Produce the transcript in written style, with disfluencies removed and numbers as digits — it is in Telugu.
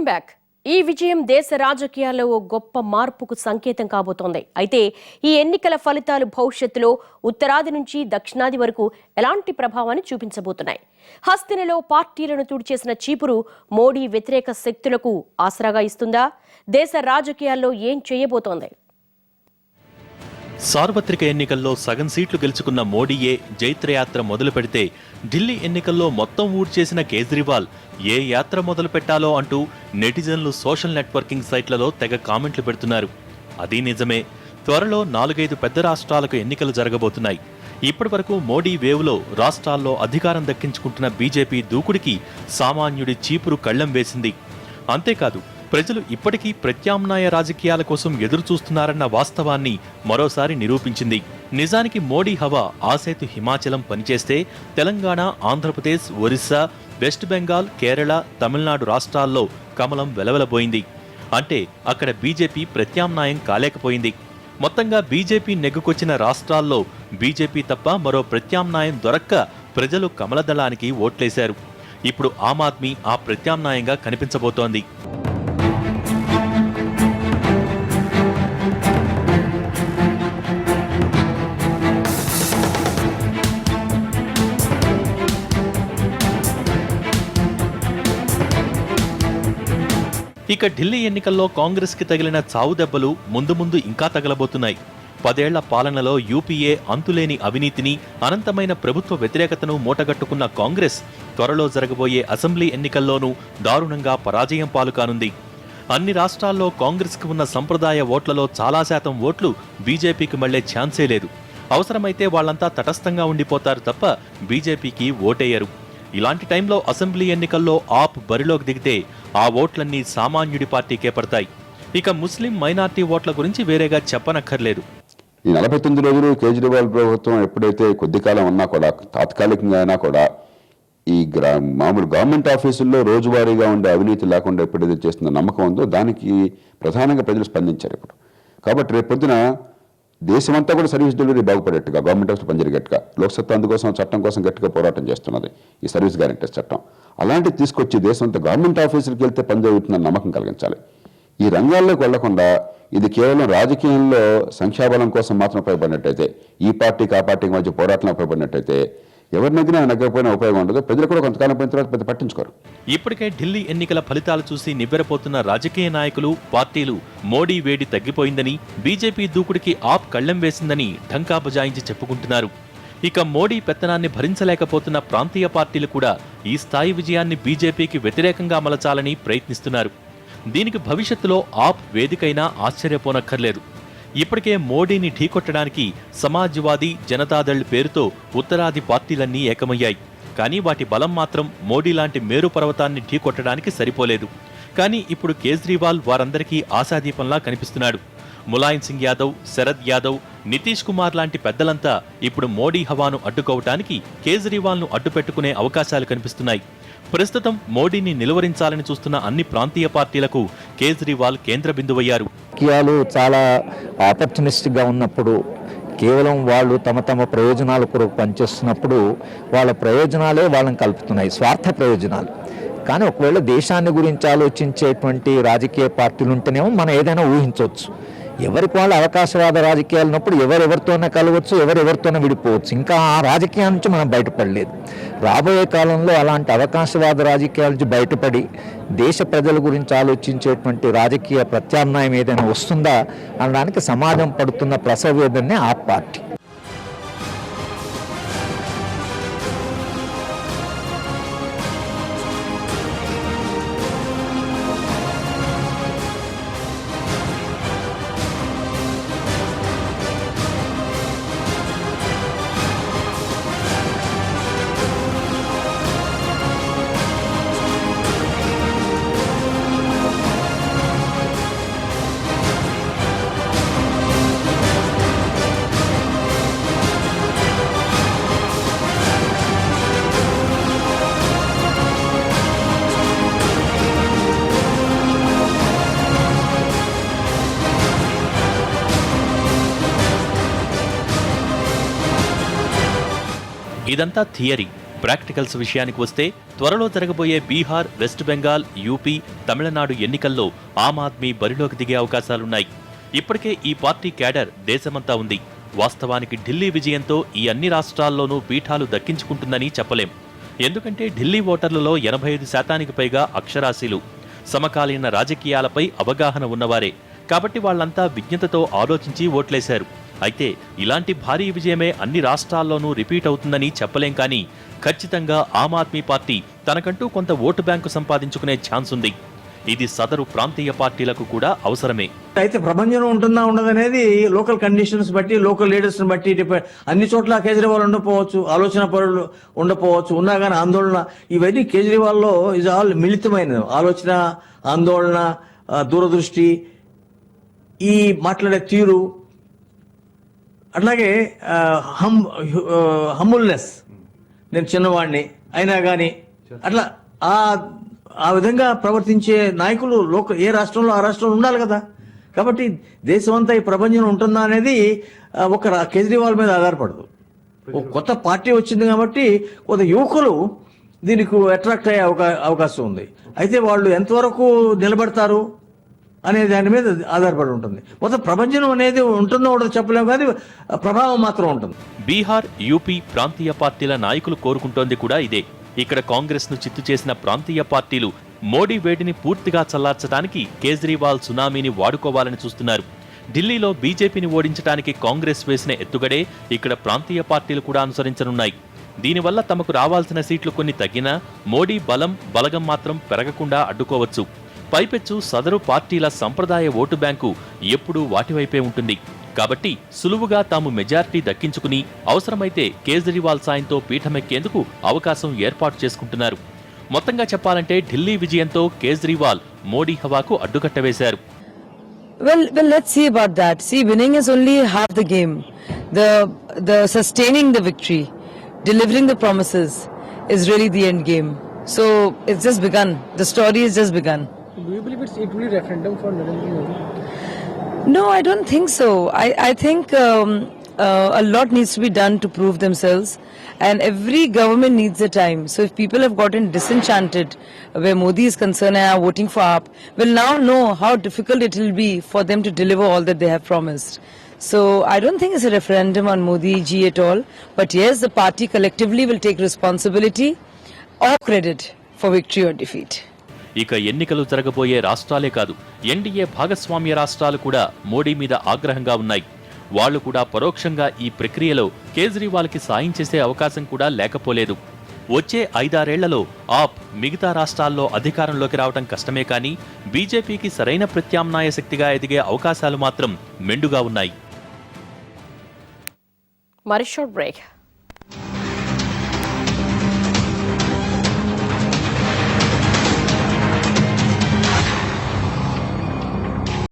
Welcome back. ఈ విజయం దేశ రాజకీయాల్లో ఓ గొప్ప మార్పుకు సంకేతం కాబోతోంది. అయితే ఈ ఎన్నికల ఫలితాలు భవిష్యత్తులో ఉత్తరాది నుంచి దక్షిణాది వరకు ఎలాంటి ప్రభావాన్ని చూపించబోతున్నాయి? హస్తినలో పార్టీలను తుడిచేసిన చీపురు మోడీ వ్యతిరేక శక్తులకు ఆసరాగా ఇస్తుందా? దేశ రాజకీయాల్లో ఏం చేయబోతోంది? సార్వత్రిక ఎన్నికల్లో సగం సీట్లు గెలుచుకున్న మోడీయే జైత్రయాత్ర మొదలు పెడితే ఢిల్లీ ఎన్నికల్లో మొత్తం ఊడ్చేసిన కేజ్రీవాల్ ఏ యాత్ర మొదలు పెట్టాలో అంటూ నెటిజన్లు సోషల్ నెట్వర్కింగ్ సైట్లలో తెగ కామెంట్లు పెడుతున్నారు. అది నిజమే. త్వరలో 4-5 పెద్ద రాష్ట్రాలకు ఎన్నికలు జరగబోతున్నాయి. ఇప్పటి వరకు మోడీ వేవ్లో రాష్ట్రాల్లో అధికారం దక్కించుకుంటున్న బీజేపీ దూకుడికి సామాన్యుడి చీపురు కళ్లెం వేసింది. అంతేకాదు, ప్రజలు ఇప్పటికీ ప్రత్యామ్నాయ రాజకీయాల కోసం ఎదురుచూస్తున్నారన్న వాస్తవాన్ని మరోసారి నిరూపించింది. నిజానికి మోడీ హవా ఆసేతు హిమాచలం పనిచేస్తే తెలంగాణ, ఆంధ్రప్రదేశ్, ఒరిస్సా, వెస్ట్ బెంగాల్, కేరళ, తమిళనాడు రాష్ట్రాల్లో కమలం వెలవెలబోయింది. అంటే అక్కడ బీజేపీ ప్రత్యామ్నాయం కాలేకపోయింది. మొత్తంగా బీజేపీ నెగ్గుకొచ్చిన రాష్ట్రాల్లో బీజేపీ తప్ప మరో ప్రత్యామ్నాయం దొరక్క ప్రజలు కమలదళానికి ఓట్లేశారు. ఇప్పుడు ఆమ్ ఆద్మీ ఆ ప్రత్యామ్నాయంగా కనిపించబోతోంది. ఇక ఢిల్లీ ఎన్నికల్లో కాంగ్రెస్ కి తగిలిన చావు దెబ్బలు ముందు ముందు ఇంకా తగలబోతున్నాయి. 10 ఏళ్ల పాలనలో యూపీఏ అంతులేని అవినీతిని, అనంతమైన ప్రభుత్వ వ్యతిరేకతను మూటగట్టుకున్న కాంగ్రెస్ త్వరలో జరగబోయే అసెంబ్లీ ఎన్నికల్లోనూ దారుణంగా పరాజయం పాలుకానుంది. అన్ని రాష్ట్రాల్లో కాంగ్రెస్ కు ఉన్న సంప్రదాయ ఓట్లలో చాలా శాతం ఓట్లు బీజేపీకి మళ్లే ఛాన్సే లేదు. అవసరమైతే వాళ్లంతా తటస్థంగా ఉండిపోతారు తప్ప బీజేపీకి ఓటేయరు. ఇలాంటి టైంలో అసెంబ్లీ ఎన్నికల్లో ఆప్ బరిలోకి దిగితే ఆ ఓట్లన్నీ సామాన్యుడి పార్టీకే పడతాయి. ఇక ముస్లిం మైనార్టీ ఓట్ల గురించి వేరేగా చెప్పనక్కర్లేదు. ఈ 49 రోజులు కేజ్రీవాల్ ప్రభుత్వం ఎప్పుడైతే కొద్ది కాలం ఉన్నా కూడా, తాత్కాలికంగా అయినా కూడా, ఈ మామూలు గవర్నమెంట్ ఆఫీసుల్లో రోజువారీగా ఉండే అవినీతి లేకుండా ఎప్పుడైతే చేస్తున్న నమ్మకం ఉందో దానికి ప్రధానంగా ప్రజలు స్పందించారు ఇప్పుడు. కాబట్టి రేపు పొద్దున దేశమంతా కూడా సర్వీస్ డెలివరీ బాగుపడేట్టుగా, గవర్నమెంట్ ఆఫీసులు పనిచేయగట్టుగా, లోక్సత్తా అందుకోసం చట్టం కోసం గట్టిగా పోరాటం చేస్తున్నది ఈ సర్వీస్ గ్యారెంటీస్ చట్టం. అలాంటివి తీసుకొచ్చి దేశంతో గవర్నమెంట్ ఆఫీసులకు వెళ్తే పని జరుగుతుందని నమ్మకం కలిగించాలి. ఈ రంగాల్లోకి వెళ్లకుండా ఇది కేవలం రాజకీయంలో సంఖ్యాబలం కోసం మాత్రం ఉపయోగపడినట్టయితే, ఈ పార్టీకి ఆ పార్టీకి మధ్య పోరాటం ఉపయోగపడినట్టయితే ఎవరి నగ్గకపోయినా ఉపయోగం ఉండదు. ప్రజలు కూడా కొంతకాలం పోయిన తర్వాత పెద్ద పట్టించుకోరు. ఇప్పటికే ఢిల్లీ ఎన్నికల ఫలితాలు చూసి నివ్వెరపోతున్న రాజకీయ నాయకులు, పార్టీలు మోడీ వేడి తగ్గిపోయిందని, బీజేపీ దూకుడికి ఆప్ కళ్లెం వేసిందని ఢంకా బజాయించి చెప్పుకుంటున్నారు. ఇక మోడీ పెత్తనాన్ని భరించలేకపోతున్న ప్రాంతీయ పార్టీలు కూడా ఈ స్థాయి విజయాన్ని బీజేపీకి వ్యతిరేకంగా మలచాలని ప్రయత్నిస్తున్నారు. దీనికి భవిష్యత్తులో ఆప్ వేదికైనా ఆశ్చర్యపోనక్కర్లేదు. ఇప్పటికే మోడీని ఢీకొట్టడానికి సమాజ్వాదీ, జనతాదళ్ పేరుతో ఉత్తరాది పార్టీలన్నీ ఏకమయ్యాయి. కానీ వాటి బలం మాత్రం మోడీ లాంటి మేరు పర్వతాన్ని ఢీకొట్టడానికి సరిపోలేదు. కానీ ఇప్పుడు కేజ్రీవాల్ వారందరికీ ఆశాదీపంలా కనిపిస్తున్నాడు. ములాయం సింగ్ యాదవ్, శరద్ యాదవ్, నితీష్ కుమార్ లాంటి పెద్దలంతా ఇప్పుడు మోడీ హవాను అడ్డుకోవటానికి కేజ్రీవాల్ను అడ్డుపెట్టుకునే అవకాశాలు కనిపిస్తున్నాయి. ప్రస్తుతం మోడీని నిలువరించాలని చూస్తున్న అన్ని ప్రాంతీయ పార్టీలకు కేజ్రీవాల్ కేంద్ర బిందువయ్యారు. రాజకీయాలు చాలా ఆపర్చునిస్టిక్గా ఉన్నప్పుడు, కేవలం వాళ్ళు తమ ప్రయోజనాల కొరకు పనిచేస్తున్నప్పుడు వాళ్ళ ప్రయోజనాలే వాళ్ళని కలుపుతున్నాయి, స్వార్థ ప్రయోజనాలు. కానీ ఒకవేళ దేశాన్ని గురించి ఆలోచించేటువంటి రాజకీయ పార్టీలు ఉంటేనేమో మనం ఏదైనా ఊహించవచ్చు. ఎవరికి వాళ్ళ అవకాశవాద రాజకీయాలు ఉన్నప్పుడు ఎవరెవరితోనే కలవచ్చు, ఎవరెవరితోనే విడిపోవచ్చు. ఇంకా ఆ రాజకీయాల నుంచి మనం బయటపడలేదు. రాబోయే కాలంలో అలాంటి అవకాశవాద రాజకీయాల నుంచి బయటపడి దేశ ప్రజల గురించి ఆలోచించేటువంటి రాజకీయ ప్రత్యామ్నాయం ఏదైనా వస్తుందా అనడానికి సమాజం పడుతున్న ప్రసవేదనే ఆ పార్టీ. ఇదంతా థియరీ. ప్రాక్టికల్స్ విషయానికి వస్తే త్వరలో జరగబోయే బీహార్, వెస్ట్ బెంగాల్, యూపీ, తమిళనాడు ఎన్నికల్లో ఆమ్ ఆద్మీ బరిలోకి దిగే అవకాశాలున్నాయి. ఇప్పటికే ఈ పార్టీ క్యాడర్ దేశమంతా ఉంది. వాస్తవానికి ఢిల్లీ విజయంతో ఈ అన్ని రాష్ట్రాల్లోనూ పీఠాలు దక్కించుకుంటుందని చెప్పలేం. ఎందుకంటే ఢిల్లీ ఓటర్లలో 85% పైగా అక్షరాస్యులు, సమకాలీన రాజకీయాలపై అవగాహన ఉన్నవారే. కాబట్టి వాళ్లంతా విజ్ఞతతో ఆలోచించి ఓట్లేశారు. అయితే ఇలాంటి భారీ విజయమే అన్ని రాష్ట్రాల్లోనూ రిపీట్ అవుతుందని చెప్పలేం. కానీ ఖచ్చితంగా ఆమ్ ఆద్మీ పార్టీ తనకంటూ కొంత ఓటు బ్యాంకు సంపాదించుకునే ఛాన్స్ ఉంది. ఇది సదరు ప్రాంతీయ పార్టీలకు కూడా అవసరమే. అయితే ప్రభంజనం ఉంటుందా ఉండదనేది లోకల్ కండిషన్స్ బట్టి, లోకల్ లీడర్స్ బట్టి అన్ని చోట్ల కేజ్రీవాల్ ఉండకపోవచ్చు, ఆలోచన పరులు ఉండకపోవచ్చు, ఉన్నా కానీ ఆందోళన, ఇవన్నీ కేజ్రీవాల్లో ఇస్ ఆల్ మిళితమైన ఆలోచన, ఆందోళన, దూరదృష్టి, ఈ మాట్లాడే తీరు, అట్లాగే హంబుల్నెస్, నేను చిన్నవాడిని అయినా కానీ అట్లా ఆ విధంగా ప్రవర్తించే నాయకులు ఏ రాష్ట్రంలో ఆ రాష్ట్రంలో ఉండాలి కదా. కాబట్టి దేశమంతా ఈ ప్రపంచం ఉంటుందా అనేది ఒక కేజ్రీవాల్ మీద ఆధారపడదు. ఒక కొత్త పార్టీ వచ్చింది కాబట్టి కొంత యువకులు దీనికి అట్రాక్ట్ అయ్యే అవకాశం ఉంది. అయితే వాళ్ళు ఎంతవరకు నిలబడతారు అనే దాని మీద ఆధారపడి ఉంటుంది. మొత్తం ప్రపంచం అనేది ఉంటుందో ఉండదో చెప్పలేము, కానీ ప్రభావం మాత్రం ఉంటుంది. బీహార్, యూపీ ప్రాంతీయ పార్టీల నాయకులు కోరుకుంటోంది కూడా ఇదే. ఇక్కడ కాంగ్రెస్ ను చిత్తు చేసిన ప్రాంతీయ పార్టీలు మోడీ వేడిని పూర్తిగా చల్లార్చడానికి కేజ్రీవాల్ సునామీని వాడుకోవాలని చూస్తున్నారు. ఢిల్లీలో బీజేపీని ఓడించడానికి కాంగ్రెస్ వేసిన ఎత్తుగడే ఇక్కడ ప్రాంతీయ పార్టీలు కూడా అనుసరించనున్నాయి. దీనివల్ల తమకు రావాల్సిన సీట్లు కొన్ని తగ్గినా మోడీ బలగం మాత్రం పెరగకుండా అడ్డుకోవచ్చు. పైపెచ్చు సదరు పార్టీల సంప్రదాయ ఓటు బ్యాంకు ఎప్పుడూ వాటివైపే ఉంటుంది. కాబట్టి సులువుగా తాము మెజారిటీ దక్కించుకుని అవసరమైతే కేజ్రీవాల్ సాయంతో పీఠమెక్కేందుకు అవకాశం ఏర్పాటు చేసుకుంటున్నారు. మొత్తంగా చెప్పాలంటే ఢిల్లీ విజయంతో కేజ్రీవాల్ మోడీ హవాకు అడ్డుకట్ట వేశారు. Well, let's see about that. See, winning is only half the game. The sustaining the victory, delivering the promises is really the end game. So it's just begun. The story has just begun. Do you believe it will be referendum for Narendra Modi? No, I don't think so. I think a lot needs to be done to prove themselves, and every government needs a time. So if people have gotten disenchanted where Modi is concerned and are voting for AAP, will now know how difficult it will be for them to deliver all that they have promised. So I don't think it's a referendum on Modi ji at all. But yes, the party collectively will take responsibility or credit for victory or defeat. ఇక ఎన్నికలు జరగబోయే రాష్ట్రాలే కాదు, ఎన్డీఏ భాగస్వామ్య రాష్ట్రాలు కూడా మోడీ మీద ఆగ్రహంగా ఉన్నాయి. వాళ్లు కూడా పరోక్షంగా ఈ ప్రక్రియలో కేజ్రీవాల్కి సాయం చేసే అవకాశం కూడా లేకపోలేదు. వచ్చే 5-6 ఏళ్లలో ఆప్ మిగతా రాష్ట్రాల్లో అధికారంలోకి రావడం కష్టమే. కానీ బీజేపీకి సరైన ప్రత్యామ్నాయ శక్తిగా ఎదిగే అవకాశాలు మాత్రం మెండుగా ఉన్నాయి. మరి షార్ట్ బ్రేక్.